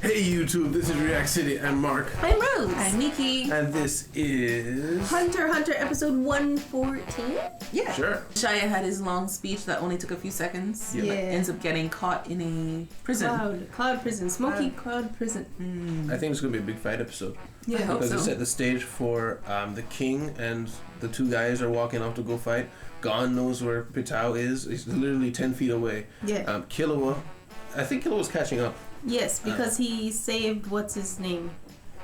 Hey YouTube, this is React City. I'm Mark. I'm Rose. I'm Miki. And this is... Hunter x Hunter episode 114? Yeah. Sure. Shia had his long speech that only took a few seconds. Yeah. Ends up getting caught in a prison. Cloud prison. Smoky cloud prison. I think it's going to be a big fight episode. Yeah, I hope Because so. it set the stage for the king and the two guys are walking off to go fight. Gon knows where Pitao is. He's literally 10 feet away. Yeah. Killua, I think Killua's catching up. Yes, because he saved, what's his name?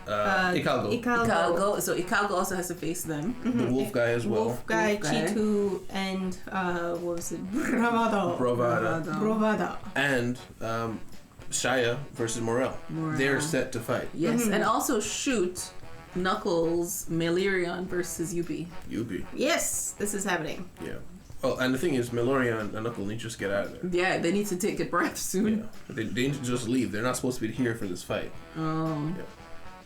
Ikalgo. Ikalgo. So Ikalgo also has to face them. The wolf guy as well. Wolf guy, Chitu, and what was it? Bravada. And Shia versus Morel. They're set to fight. Yes, and also shoot Knuckles, Melirion versus Yubi. Yes, this is happening. Yeah. Oh, and the thing is, Melorion and Knuckles need to just get out of there. Yeah, they need to take a breath soon. Yeah. They need to just leave. They're not supposed to be here for this fight. Oh. Yeah.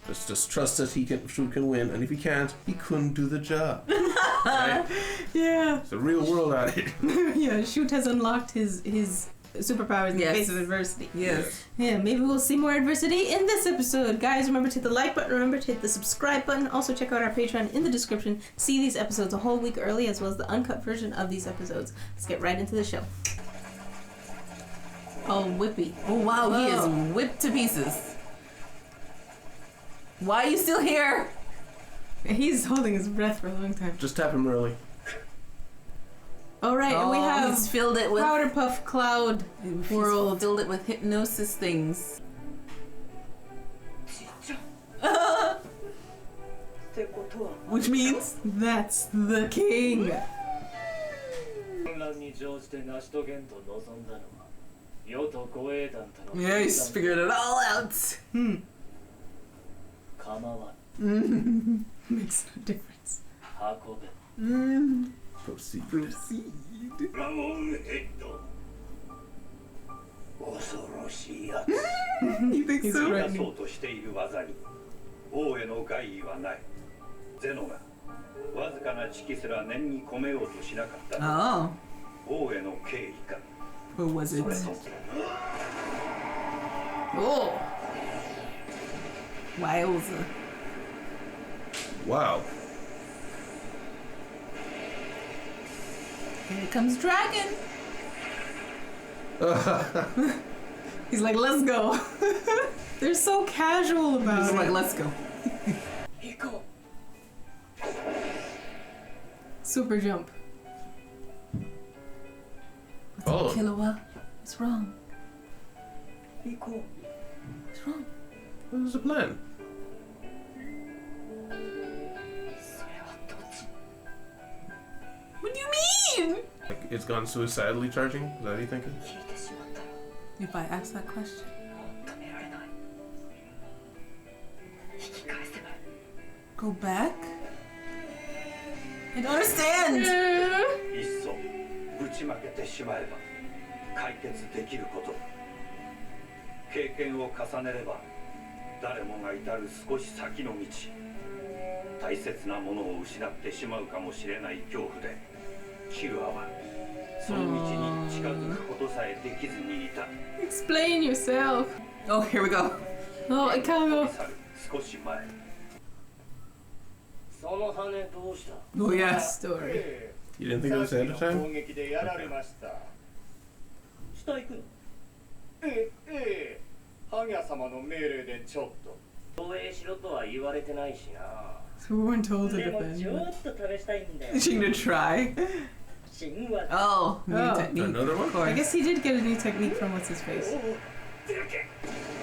Just trust that Shoot can win, and if he can't, he couldn't do the job. Right? Yeah. It's the real world out here. Yeah, Shoot has unlocked his superpowers in the face of adversity. Yes. Yeah, maybe we'll see more adversity in this episode. Guys, remember to hit the like button, remember to hit the subscribe button. Also check out our Patreon in the description. See these episodes a whole week early as well as the uncut version of these episodes. Let's get right into the show. Oh, Whippy. Oh, wow, he is whipped to pieces. Why are you still here? He's holding his breath for a long time. Just tap him early. All right, and we have he's filled it with Powder Puff Cloud World. Filled it with hypnosis things. Which means That's the king. yeah, he's figured it all out. Makes no difference. Proceed. You think He's so? threatening. 王への害意はない。ゼノがわずかな知識すら念に込めようとしなかった。 Oh. 王への敬意か。 Who was it? それと Oh. Wowza. Wow. Here comes Dragon. He's like, let's go. They're so casual about He's it. like, let's go. Super jump. Oh. Killua, what's wrong? What's wrong? What was the plan? What do you mean? Like, it's gone suicidally charging? Is that what you're thinking? If I ask that question. Go back? I don't understand. いっそぶちまけてしまえば解決できること。経験を重ねれば誰もが至る少し先の道。大切なものを失ってしまうかもしれない恐怖でキルアはその道に近づくことさえできずにいた。 Explain yourself. Oh, here we go. Oh, Ikalgo. 少し前。その羽どうした？ Oh, yes. Story. You didn't think of this ahead of 攻 time? 撃でやられました。下行くの？ええ、ハギャ様の命令でちょっと。防衛しろとは言われてないしな。 So we weren't told to でも defend. ちょっと試したいんだよ。 Is she gonna try? 神話。 Oh, new Oh. technique. Another one? Of course. I guess he did get a new technique from what's his face.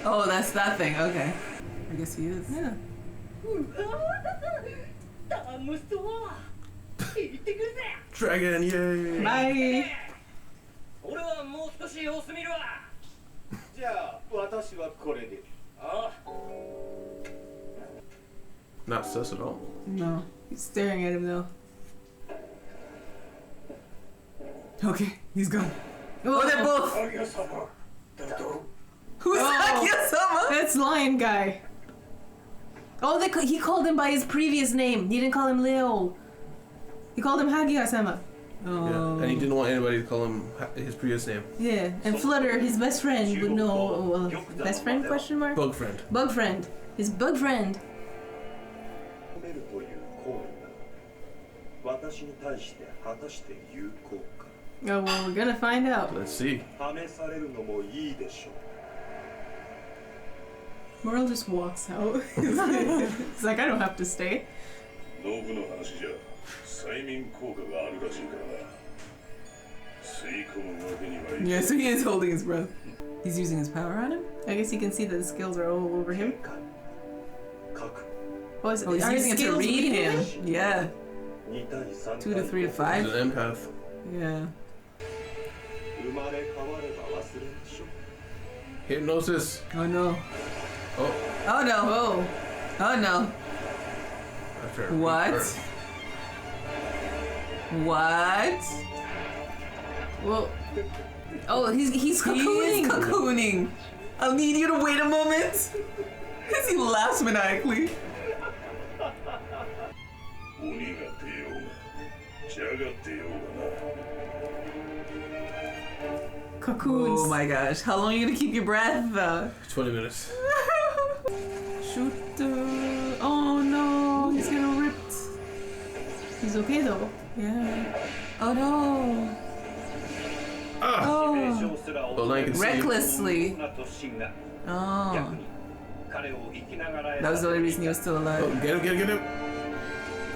Oh, that's that thing. Okay. I guess he is. Yeah. ダムストア。行ってくるぜ。 Dragon, yay! Bye. 俺はもう少し様子見るわ。じゃあ私はこれで。ああ。 Not sus at all. No. He's staring at him though. Okay, he's gone. Oh, they're both. ハギャ様。だと。 Who's Hakia-sama? That's Lion Guy. Oh, he called him by his previous name. He didn't call him Leo. He called him Hagiya-sama. Oh. And he didn't want anybody to call him his previous name. Yeah, and Flutter, his best friend, would know. Best friend? Question mark. Bug friend. Bug friend. His bug friend. 褒めるという行為が私に対して果たして有効か Oh well, we're gonna find out. Let's see. 試されるのもいいでしょう Merle just walks out. He's like, I don't have to stay. ノブの話じゃ催眠効果があるらしいからな吸い込むわけにはいかない Yeah, so he is holding his breath. He's using his power on him? I guess you can see that the skills are all over him. 書く Oh, is, Oh, he's are his using it to skills read reading him. it? Yeah. 2対3 2 to 3 to He's 5. an empath. Yeah. 生まれ変われば忘れましょう Hypnosis. Oh no. Oh, Oh no. Oh. Oh no. after a What? rebirth. What? Well. Oh, he's He is cocooning. cocooning. I'll need you to wait a moment. As he laughs maniacally. 鬼が出ようが蛇が出ようがな Cocoons. Oh my gosh. How long are you gonna keep your breath? 20 minutes. Shoot. Oh no, he's getting ripped. He's okay though. Yeah. Oh no. Ah! Oh. Well, I can see. Recklessly. 逆 Oh. に彼を生きながら That was the only reason he was still Oh, alive. get him, get him, get him.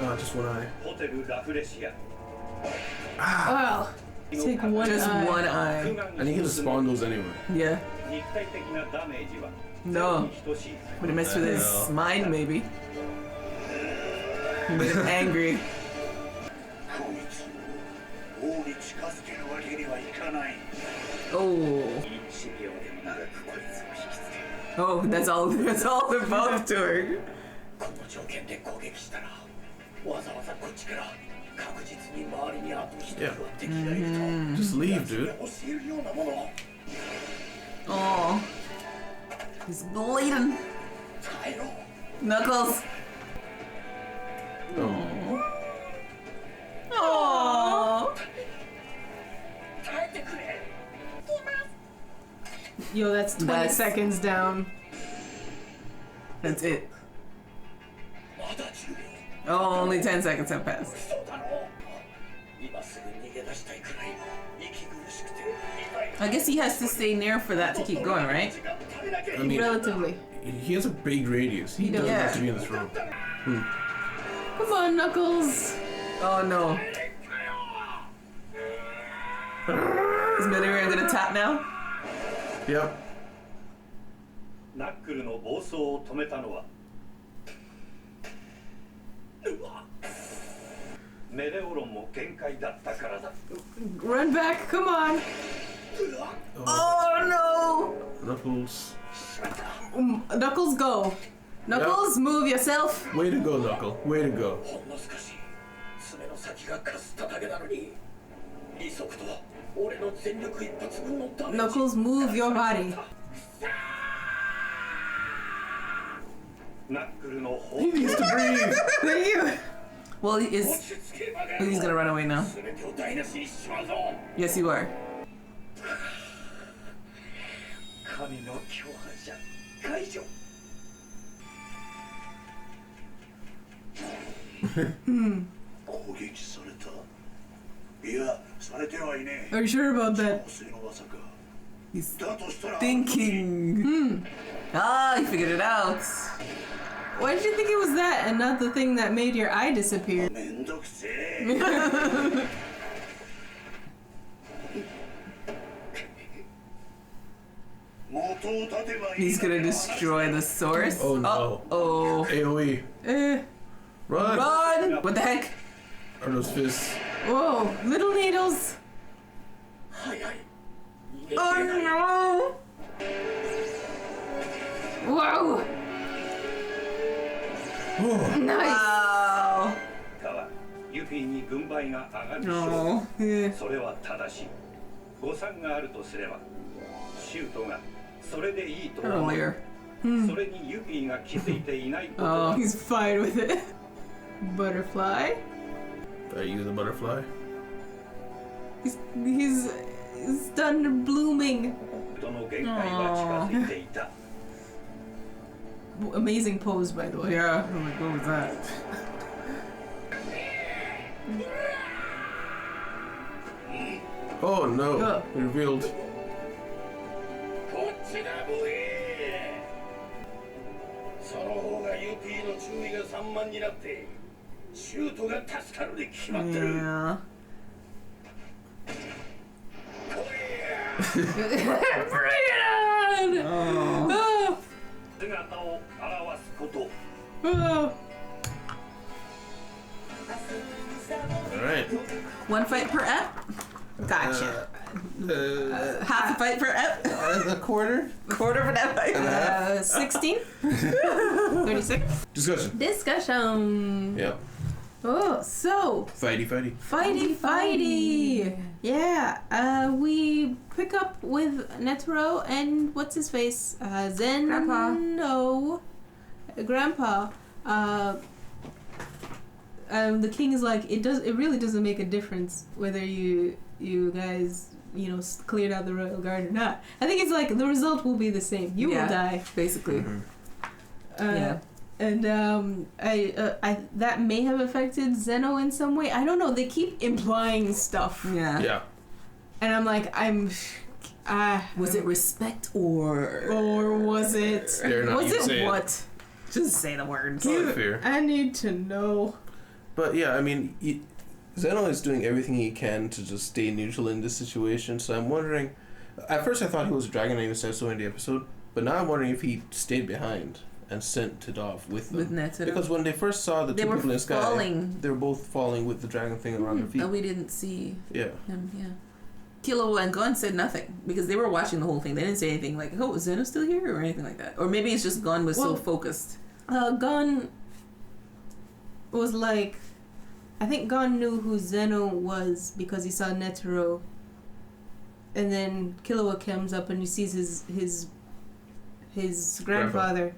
Oh, just one eye. ホテルラフレシア Wow. Take one Just eye. one eye. And he can spawn those anywhere. Yeah. 肉体的なダメージは No. 等しい But it messed with his Well. mind, maybe. He made him angry. こいつを王に近づけるわけにはいかない Oh. 1秒でも長くこいつを引きつけ Oh, that's all they're both doing. この条件で攻撃したらわざわざこっちから確実に周りにあと一人は敵がいると Just leave, dude. 教えるようなものを Oh. He's bleeding. 耐えろ Knuckles. Oh. Oh. 耐えてくれ Yo, that's 20 That's- seconds down. That's it. まだ10秒 Oh, only 10 seconds have passed. そうだろ今すぐ逃げ出したいくらい息苦しくて痛い I guess he has to stay near for that to keep going, right? I mean, Relatively. he has a big radius. He doesn't Yeah. have to be in this room. Come on, Knuckles. Oh no. Is Midoriya gonna tap now? Yep. ナックルの暴走を止めたのはメレオロンも限界だったからだ Run back. Come on. Oh Knuckles. Knuckles, go. Knuckles, move yourself. Way to go, Knuckle. Way to go. ほんの少し爪の先がかすっただけなのに利息と俺の全力一発分のダメージ Knuckles, move your body. ナックルの方 He needs to breathe. Thank you. Well, he 落 is. ち着けばか He's gonna run away now. 全てを台無しにしちまうぞ Yes, you are. 神の強反者解除攻撃されたいやされてはいね Are you sure about え that? 女性の技か He's だとしたら thinking. Ah, he figured it out. Why did you think it was that and not the thing that made your eye disappear? めんどくせえ 元を立てばいい He's gonna destroy the source. Oh, no. Oh. AoE. Eh. Run. Run! What the heck? Are those fists? Whoa, little needles. 早い逃げ Oh 切れない no! Whoa. Oh. Nice. Wow. かはユフィに軍配が上がる No. Yeah. それは正しい誤算があるとすればシュートがそれでいいと思う Earlier. それにユフィが気づいていないこと Oh. は He's fine with it. Butterfly. Are you the butterfly? He's done blooming. 人の限界は近づいていた。 Amazing pose, by the way. Yeah, I'm like, what was that? Oh no! Oh. Revealed. こっちだブイその方が UP の注意が散漫になってシュートが助かるに決まってる Yeah. Bring it on! Oh. Oh, 姿を現すこと oh. Alright. One fight per ep? Gotcha. Half a fight per ep? A quarter? Quarter of an ep? 16? 36? Discussion. Discussion. Yeah. Oh, so Fighty. Fighty! Yeah, we pick up with Netero and what's his face? Zen. Grandpa. No. Grandpa. The king is like, it really doesn't make a difference whether you guys, cleared out the royal guard or not. I think it's like the result will be the same. You will die. Basically. Yeah. And I that may have affected Zeno in some way. I don't know. They keep implying stuff, Yeah. Yeah. and I'm like, Was it respect or was it? Dare not Was even it say it. what? just say the words? Totally fair. I need to know. But yeah, I mean, Zeno is doing everything he can to just stay neutral in this situation. So I'm wondering. At first, I thought he was a dragon. I even said so in the episode. But now I'm wondering if he stayed behind and sent Tidov with them. With Netero. Because when they first saw the They two were people in the sky, falling. they were both falling with the dragon thing around their feet. And we didn't see Yeah. him, yeah. Kilo and Gon said nothing because they were watching the whole thing. They didn't say anything like, oh, is Zeno still here or anything like that. Or maybe it's just Gon was so Well, focused. Gon was like, I think Gon knew who Zeno was because he saw Netero. And then Killua comes up and he sees his grandfather.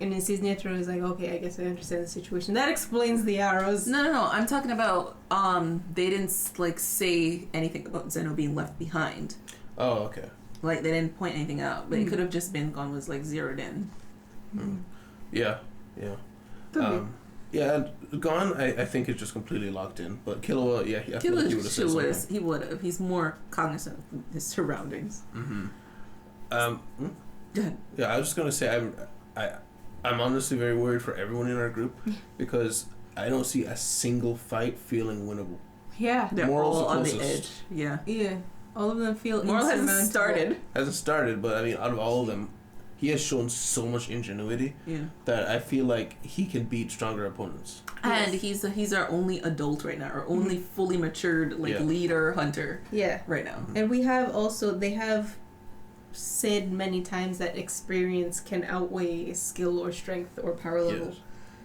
And he sees Netero. He's like, okay, I guess I understand the situation. That explains the arrows. No. I'm talking about they didn't like say anything about Zeno being left behind. Oh, okay. Like they didn't point anything out, but it could have just been Gon was like zeroed in. Yeah. Yeah, Gon, I think is just completely locked in. But Killua, yeah, I feel like he would have said something. He would have. He's more cognizant of his surroundings. Go ahead. Yeah, I was just gonna say I'm honestly very worried for everyone in our group because I don't see a single fight feeling winnable. Yeah. They're Moral's all the on the closest. edge. Yeah. Yeah. All of them feel Moral hasn't insurmountable. started. Hasn't started, but I mean, out of all of them, he has shown so much ingenuity Yeah. that I feel like he can beat stronger opponents. And he's our only adult right now, or only fully matured leader hunter. Yeah. Right now. And they have said many times that experience can outweigh skill or strength or power level. Yes.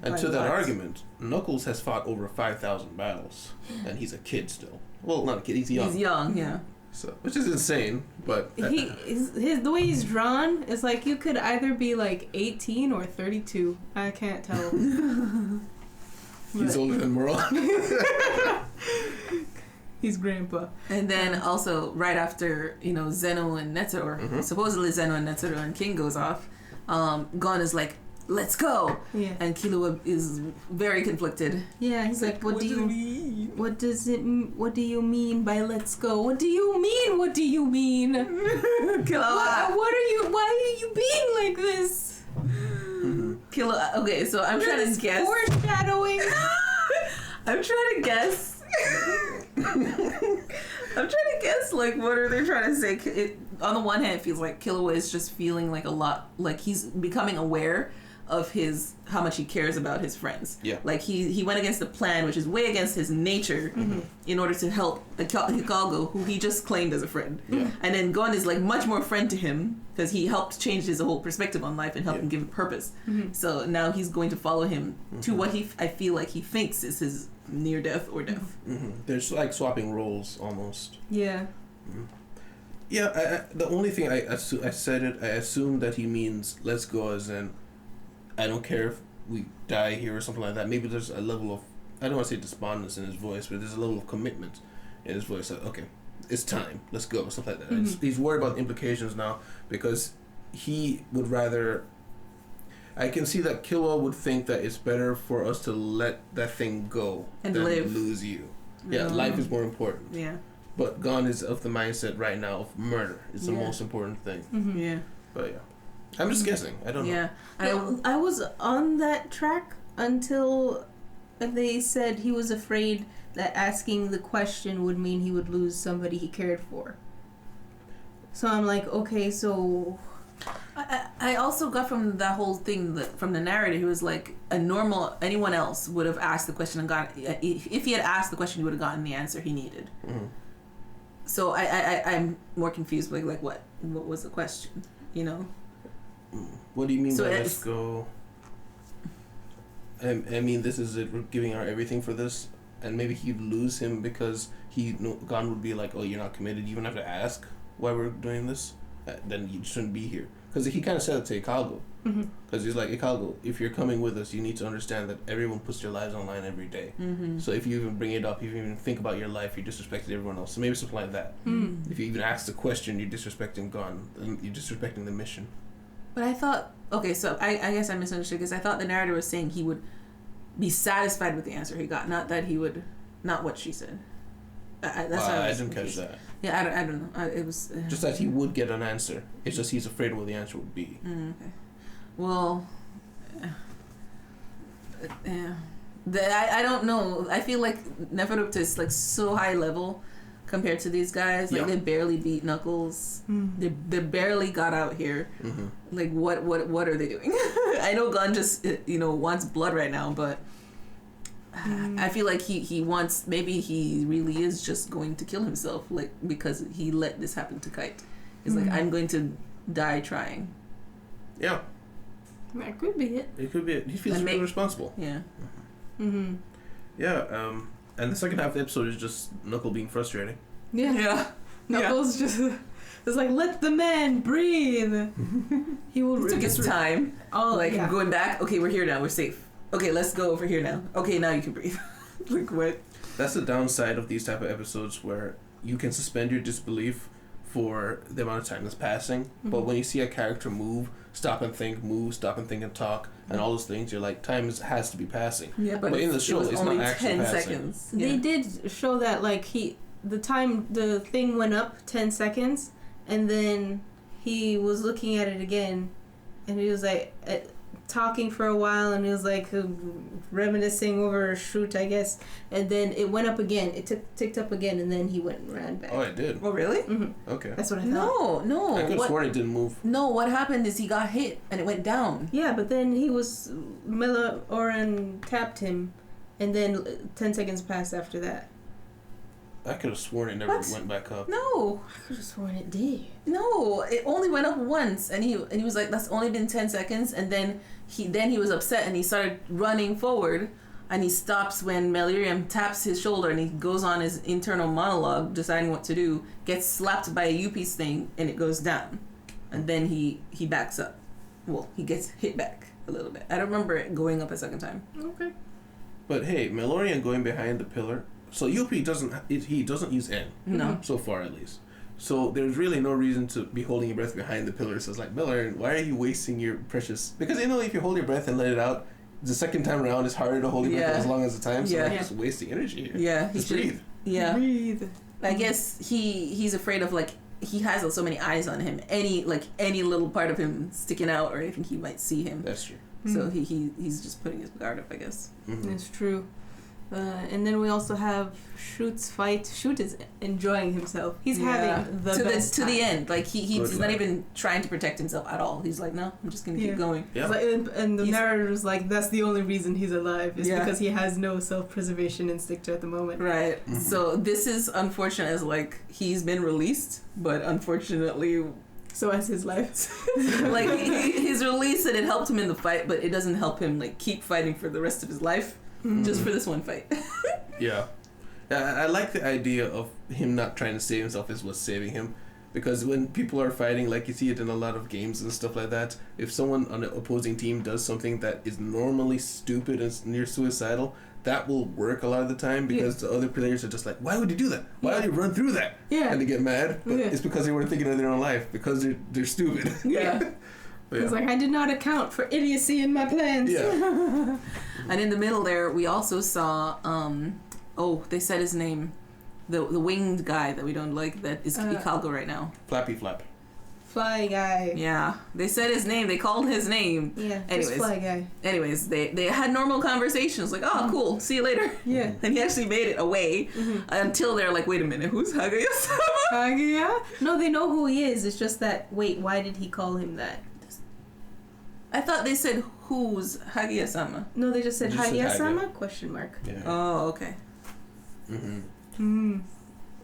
And to that argument, Knuckles has fought over 5,000 battles, and he's a kid still. Well, not a kid, he's young. He's young, yeah. So, which is insane, but The way he's drawn is like you could either be like 18 or 32. I can't tell. he's older than Moral. He's grandpa. And then also right after Zeno and Netero, or supposedly Zeno and Netero and King goes off, Gon is like, let's go. Yeah. And Killua is very conflicted. Yeah, he's like, what do you mean? what do you mean by let's go? What do you mean? Killua. Why are you being like this? Killua. Okay, so I'm trying to guess. Foreshadowing. I'm trying to guess. Like, what are they trying to say? On the one hand, it feels like Killua is just feeling like a lot, like he's becoming aware of how much he cares about his friends. Yeah. Like he went against the plan, which is way against his nature, in order to help Hikago, who he just claimed as a friend. Yeah. And then Gon is like much more friend to him because he helped change his whole perspective on life and help him give him purpose. So now he's going to follow him to what I feel like he thinks is his near death or death. They're like swapping roles almost. Yeah. Yeah, the only thing I assume that he means let's go as in I don't care if we die here or something like that. Maybe there's a level of, I don't want to say despondence in his voice, but there's a level of commitment in his voice, like, okay, it's time, let's go, stuff like that. He's worried about the implications now because he would rather. I can see that Killua would think that it's better for us to let that thing go and than live. lose you. Yeah, life is more important. Yeah. But Gon is of the mindset right now of murder. It's the most important thing. Yeah. But yeah, I'm just guessing. I don't know. Yeah. I was on that track until they said he was afraid that asking the question would mean he would lose somebody he cared for. So I'm like, okay, so... I also got from that whole thing, from the narrator, he was like, anyone else would have asked the question and if he had asked the question, he would have gotten the answer he needed. So I'm more confused, like what was the question, you know? What do you mean So by let's go? I mean, this is it. We're giving our everything for this, and maybe he'd lose him because Gon would be like, "Oh, you're not committed. You even have to ask why we're doing this. Then you shouldn't be here." Because he kind of said it to Ikago. Because he's like, Ikago, if you're coming with us, you need to understand that everyone puts their lives online every day. So if you even bring it up, if you even think about your life, you're disrespecting everyone else. So maybe something like that. If you even ask the question, you're disrespecting Gon. You're disrespecting the mission. But I thought, okay, so I guess I misunderstood because I thought the narrator was saying he would be satisfied with the answer he got, not that he would, not what she said. I didn't catch that. Yeah, I don't know. It was just that he would get an answer. It's just he's afraid of what the answer would be. Okay. Well, yeah. I don't know. I feel like Neferupta is like so high level compared to these guys. Like they barely beat Knuckles. They barely got out here. Like what are they doing? I know Gon just wants blood right now, but I feel like he wants, maybe he really is just going to kill himself, like because he let this happen to Kite. He's like, I'm going to die trying. Yeah. That could be it. It could be it. He feels really responsible. Yeah. Yeah, and the second half of the episode is just Knuckle being frustrated. Yeah. Knuckles just... It's like, let the man breathe. He will... Took his time. Going back, okay, we're here now, we're safe. Okay, let's go over here now. Okay, now you can breathe. Like, what? That's the downside of these type of episodes where you can suspend your disbelief for the amount of time that's passing. But when you see a character move, stop and think, and talk, and all those things, you're like, time has to be passing. Yeah, but in the show, it's only not actually 10 passing. seconds. They did show that, like, the thing went up 10 seconds, and then he was looking at it again, and he was like... talking for a while, and it was like reminiscing over a shoot, I guess, and then it went up again. It ticked up again, and then he went and ran back. Oh, it did? Oh, really? Okay. That's what I thought. No. I could have sworn it didn't move. No, what happened is he got hit, and it went down. Yeah, but then Oren tapped him, and then 10 seconds passed after that. I could have sworn it never went back up. No. I could have sworn it did. No, it only went up once, and he was like, that's only been 10 seconds, and then he was upset, and he started running forward, and he stops when Melirium taps his shoulder, and he goes on his internal monologue, deciding what to do, gets slapped by a U-piece thing, and it goes down, and then he backs up. Well, he gets hit back a little bit. I don't remember it going up a second time. Okay. But hey, Melorian going behind the pillar. So UP doesn't use N. No. So far, at least. So there's really no reason to be holding your breath behind the pillar. So it's like, Melorian, why are you wasting your precious... Because if you hold your breath and let it out, the second time around it's harder to hold your breath as long as the time. So you're just wasting energy here. Yeah. Just breathe. Yeah. Breathe. I guess he's afraid of, like, he has so many eyes on him. Any little part of him sticking out, or anything, he might see him. That's true. So he's just putting his guard up, I guess. That's true. And then we also have Shoot's fight. Shoot is enjoying himself. He's having the best to time. the end. Like he's not even trying to protect himself at all. He's like, no, I'm just gonna keep going. Yeah. And the narrator was like, that's the only reason he's alive is because he has no self-preservation instinct at the moment. Right. So this is unfortunate, as like he's been released, but unfortunately. So as his life. Like his release, and it helped him in the fight, but it doesn't help him like keep fighting for the rest of his life. Just for this one fight. Yeah. I like the idea of him not trying to save himself is what's saving him. Because when people are fighting, like you see it in a lot of games and stuff like that, if someone on the opposing team does something that is normally stupid and near suicidal, that will work a lot of the time because the other players are just like, why would you do that? Why would you run through that? Yeah. And they get mad. But it's because they weren't thinking of their own life, because they're stupid. Yeah. It's like, I did not account for idiocy in my plans. Yeah. And in the middle there, we also saw, they said his name. The winged guy that we don't like, that is Hikago right now. Flappy Flap. Fly guy. Yeah. They said his name. They called his name. Yeah, anyways, just fly guy. Anyways, they had normal conversations. Like, oh, cool. See you later. Yeah. And he actually made it away until they're like, wait a minute. Who's Hagaya-sama? Hagaya? No, they know who he is. It's just that, wait, why did he call him that? I thought they said, who's Hagaya-sama? No, they just said They just said Hagaya-sama? Hagaya. Question mark. Yeah. Oh, okay.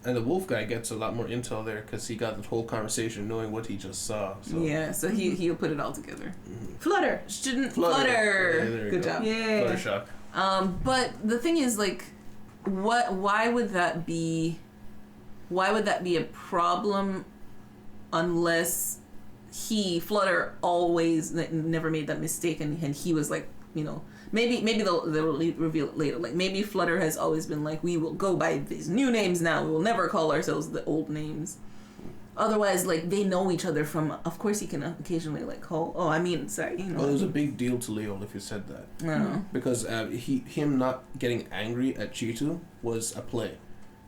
And the wolf guy gets a lot more intel there because he got the whole conversation knowing what he just saw. So. Yeah, so he'll put it all together. Flutter. Student Flutter. Flutter. Yeah, there you Good go. job. Yeah. Fluttershy. But the thing is, like, why would that be a problem unless Flutter always never made that mistake and he was like, you know, maybe they'll reveal it later. Like, maybe Flutter has always been like, we will go by these new names now. We will never call ourselves the old names. Otherwise, like, they know each other from, of course he can occasionally, like, call, sorry, you know. Well, it was a big deal to Leo if you said that. No. Because him not getting angry at Chitu was a play.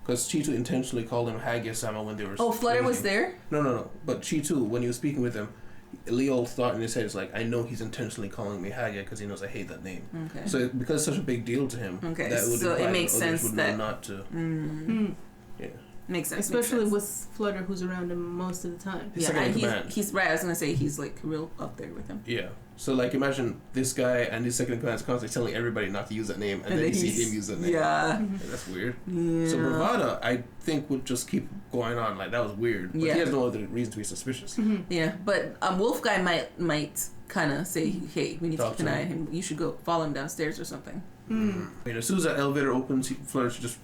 Because Chitu intentionally called him Hagaya-sama when they were... Oh, Flutter was there? No. But Chitu, when he was speaking with him, Leo thought in his head, it's like, I know he's intentionally calling me Hagaya because he knows I hate that name. Okay. So because it's such a big deal to him, Okay, that would so imply it makes that others sense would that... know not to. Yeah. Makes sense. Especially with Flutter, who's around him most of the time. He's second in command. He's right. I was gonna say he's like real up there with him. Yeah. So like imagine this guy and his second in command is constantly telling everybody not to use that name, and then you see him use that name. Yeah. That's weird. Yeah. So Bravada, I think, would just keep going on. Like, that was weird. But he has no other reason to be suspicious. Yeah, but Wolf guy might kind of say, hey, we need to keep an eye on him. You should go follow him downstairs or something. I mean, as soon as that elevator opens, Flutter should just...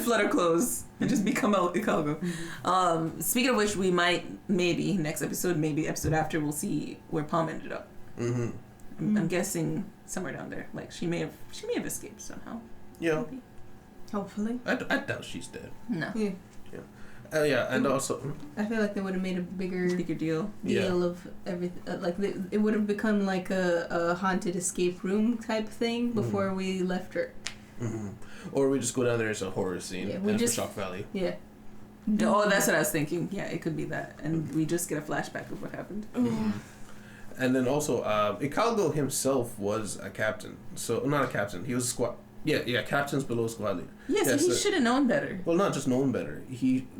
Flutter close and just become Hikago. Speaking of which, we might maybe next episode, maybe episode after, we'll see where Palm ended up. I'm guessing somewhere down there. Like she may have escaped somehow. Yeah. Maybe. Hopefully. I doubt she's dead. No. Yeah. Yeah, and also... I feel like they would have made a bigger deal of everything. It would have become like a haunted escape room type thing before we left her. Or we just go down there as a horror scene for shock value. Yeah. Oh, that's what I was thinking. Yeah, it could be that. And we just get a flashback of what happened. And then also, Hikago himself was a captain. So, not a captain. He was a squad... Yeah, captains below squad leader. Yeah, so he should have known better. Well, not just known better.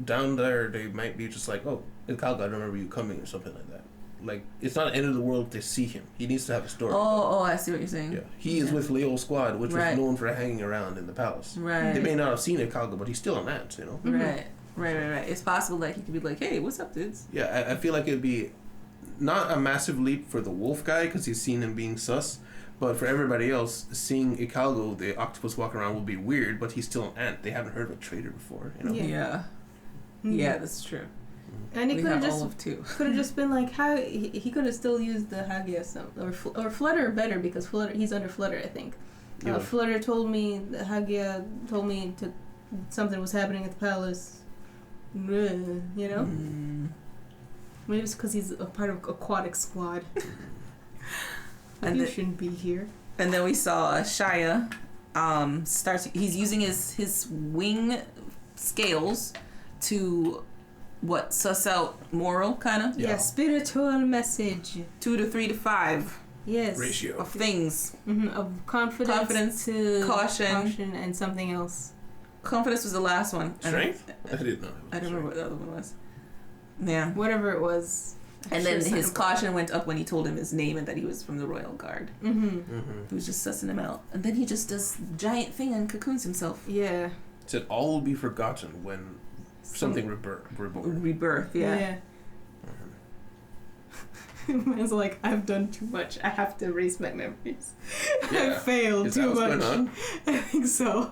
Down there, they might be just like, oh, Hikago, I remember you coming, or something like that. Like, it's not the end of the world if they see him. He needs to have a story. Oh, I see what you're saying. Yeah, he is with Leo's squad, which was known for hanging around in the palace. Right. They may not have seen Hikago, but he's still an ant, you know? Right. It's possible that he could be like, hey, what's up, dudes? Yeah, I feel like it'd be not a massive leap for the wolf guy, because he's seen him being sus. But for everybody else, seeing Hikago, the octopus, walking around will be weird, but he's still an ant. They haven't heard of a traitor before, you know? Yeah. Yeah, that's true. And he could have just been like, how he could have still used the Hagaya or Flutter better, because he's under Flutter, I think. Yeah. Flutter told me Hagaya told me something was happening at the palace. You know? Maybe it's because he's a part of aquatic squad. And you shouldn't be here. And then we saw Shia he's using his wing scales to suss out moral kind of? Yeah, spiritual message. 2 to 3 to 5. Yes. Ratio. Of things. Of confidence to caution and something else. Confidence was the last one. Strength? I didn't know. I don't remember what the other one was. Yeah. Whatever it was. And then his caution went up when he told him his name and that he was from the Royal Guard. He was just sussing him out. And then he just does giant thing and cocoons himself. Yeah. It said all will be forgotten when something reborn. Rebirth, yeah. It's like, I've done too much. I have to erase my memories. Yeah. I failed too much. Going on? I think so.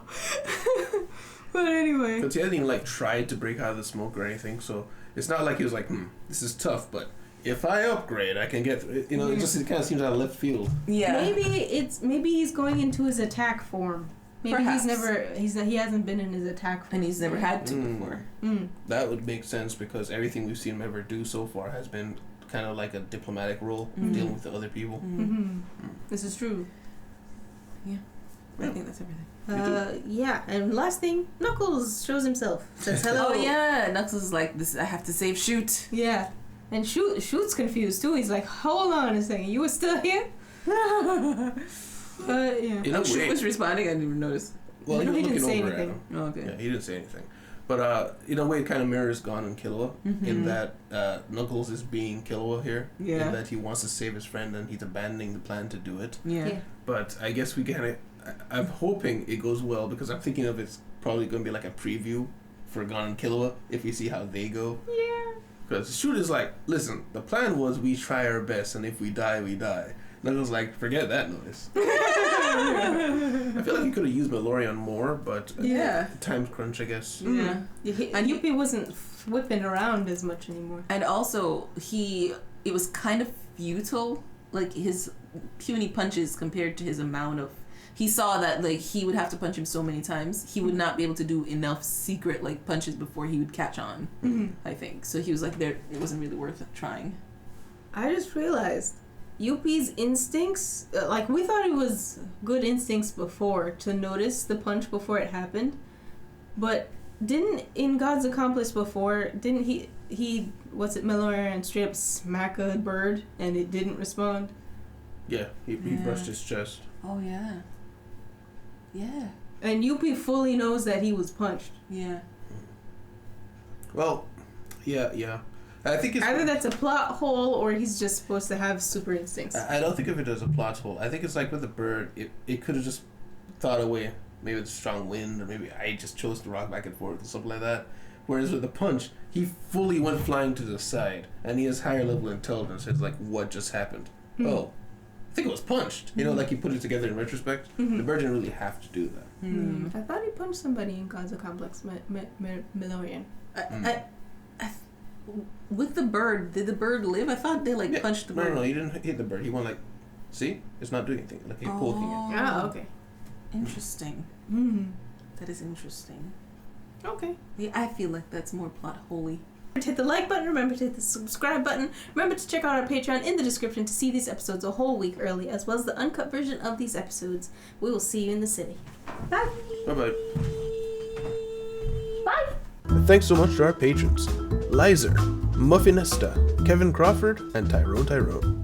But anyway. Because he hasn't even, like, tried to break out of the smoke or anything, so it's not like he was like, this is tough, but if I upgrade, I can get, you know, it kind of seems out of left field. Yeah. Maybe he's going into his attack form. Maybe Perhaps. he hasn't been in his attack form. And he's never had to before. That would make sense because everything we've seen him ever do so far has been kind of like a diplomatic role, dealing with the other people. This is true. Yeah. I think that's everything. Yeah, and last thing, Knuckles shows himself. Says hello. Oh yeah, Knuckles is like, "This, I have to save Shoot." Yeah, and Shoot's confused too. He's like, "Hold on a second, you were still here?" But yeah. You know, Shoot was responding. I didn't even notice. Well, he didn't say over at anything. him. Oh, okay. Yeah, he didn't say anything. But in a way, it kind of mirrors Gon and Killua in that Knuckles is being Killua here. Yeah. In that he wants to save his friend and he's abandoning the plan to do it. Yeah. But I guess we kind of... I'm hoping it goes well because I'm thinking of it's probably going to be like a preview for Gon and Killua if we see how they go. Yeah. Because Shoot is like, listen, the plan was we try our best and if we die, we die. Knuckles like, forget that noise. I feel like he could have used Malorian more, but time's crunch, I guess. Yeah. And Yuppie wasn't whipping around as much anymore. And also, it was kind of futile, like his puny punches compared to his amount of. He saw that like he would have to punch him so many times, he would not be able to do enough secret like punches before he would catch on. I think so. He was like, it wasn't really worth trying. I just realized Yuppie's instincts, like we thought it was good instincts before to notice the punch before it happened, but in God's Accomplice before, didn't he Malorian straight up smack a bird and it didn't respond? Yeah, he brushed his chest. Oh yeah. Yeah. And Yuppie fully knows that he was punched. Yeah. Well, yeah. I think it's either that's a plot hole or he's just supposed to have super instincts. I don't think of it as a plot hole. I think it's like with the bird, it could have just thought away. Maybe it's strong wind, or maybe I just chose to rock back and forth or something like that. Whereas with the punch, he fully went flying to the side, and he has higher level intelligence. It's like, what just happened? Oh, I think it was punched. You know, like he put it together in retrospect. The bird didn't really have to do that. I thought he punched somebody in God's Complex, Malorian. With the bird, did the bird live? I thought they punched the bird. No, he didn't hit the bird. He went like, see, it's not doing anything. Like he's poking it. Oh, okay. Interesting. That is interesting. Okay. Yeah, I feel like that's more plot holy. Hit the like button. Remember to hit the subscribe button. Remember to check out our Patreon in the description to see these episodes a whole week early, as well as the uncut version of these episodes. We will see you in the city. Bye. Bye-bye. Bye. Thanks so much to our patrons, Lizer, Muffinesta, Kevin Crawford, and Tyrone.